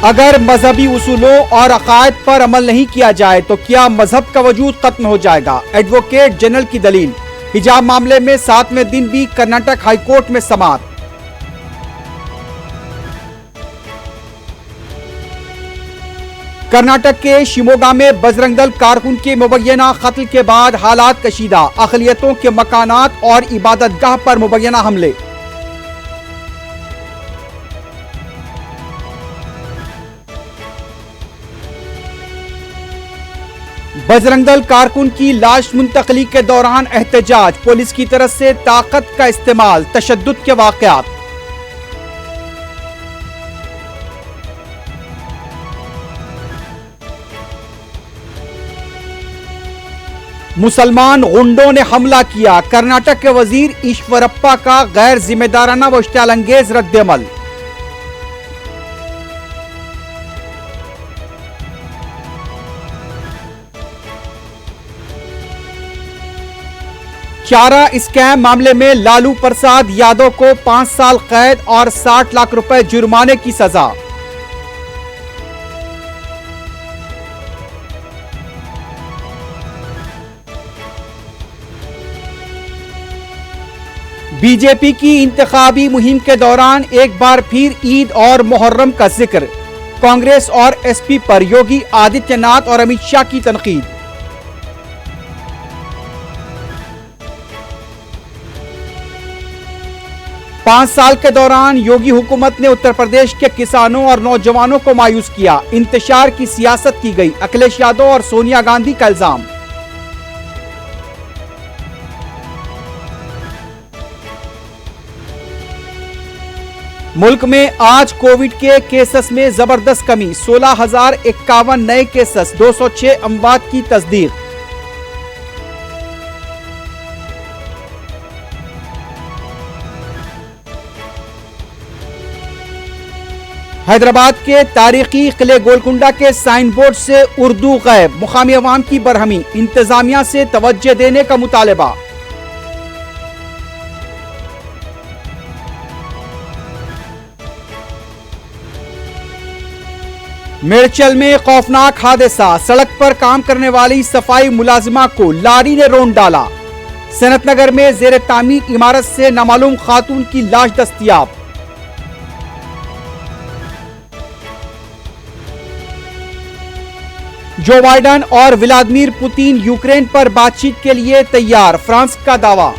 अगर मजहबी उसूलों और अकायद पर अमल नहीं किया जाए तो क्या मजहब का वजूद खत्म हो जाएगा? एडवोकेट जनरल की दलील। हिजाब मामले में 7वें दिन भी कर्नाटक हाईकोर्ट में समाअत। कर्नाटक के शिमोगा में बजरंग दल कारकुन के मुबैना कत्ल के बाद हालात कशीदा। अक़लियतों के मकानात और इबादतगाह पर मुबैना हमले। बजरंग दल कारकुन की लाश मुंतकली के दौरान एहतजाज। पुलिस की तरफ से ताकत का इस्तेमाल। तशद्दुद के वाक़यात। मुसलमान गुंडों ने हमला किया। कर्नाटक के वजीर ईश्वरप्पा का गैर जिम्मेदाराना व इश्तियालंगेज रद्द-ए-अमल। चारा स्कैम मामले में लालू प्रसाद यादव को 5 साल कैद और 60 लाख रुपए जुर्माने की सजा। बीजेपी की इंतखाबी मुहिम के दौरान एक बार फिर ईद और मुहर्रम का जिक्र। कांग्रेस और एसपी पर योगी आदित्यनाथ और अमित शाह की तनकीद। पांच साल के दौरान योगी हुकूमत ने उत्तर प्रदेश के किसानों और नौजवानों को मायूस किया। इंतशार की सियासत की गई। अखिलेश यादव और सोनिया गांधी का इल्जाम। मुल्क में आज कोविड के केसेस में जबरदस्त कमी। 16,051 नए केसेस, 206 अमवात की तस्दीक। हैदराबाद के तारीखी किले गोलकुंडा के साइन बोर्ड से उर्दू गायब। मुकामी अवाम की बरहमी। इंतजामिया से तवज्जो देने का मुतालबा। मेरचल में खौफनाक हादसा। सड़क पर काम करने वाली सफाई मुलाजिमा को लारी ने रौंद डाला। सनतनगर में जेर तामीर इमारत से नामालूम खातून की लाश दस्तयाब। जो बाइडेन और व्लादिमीर पुतिन यूक्रेन पर बातचीत के लिए तैयार, फ्रांस का दावा।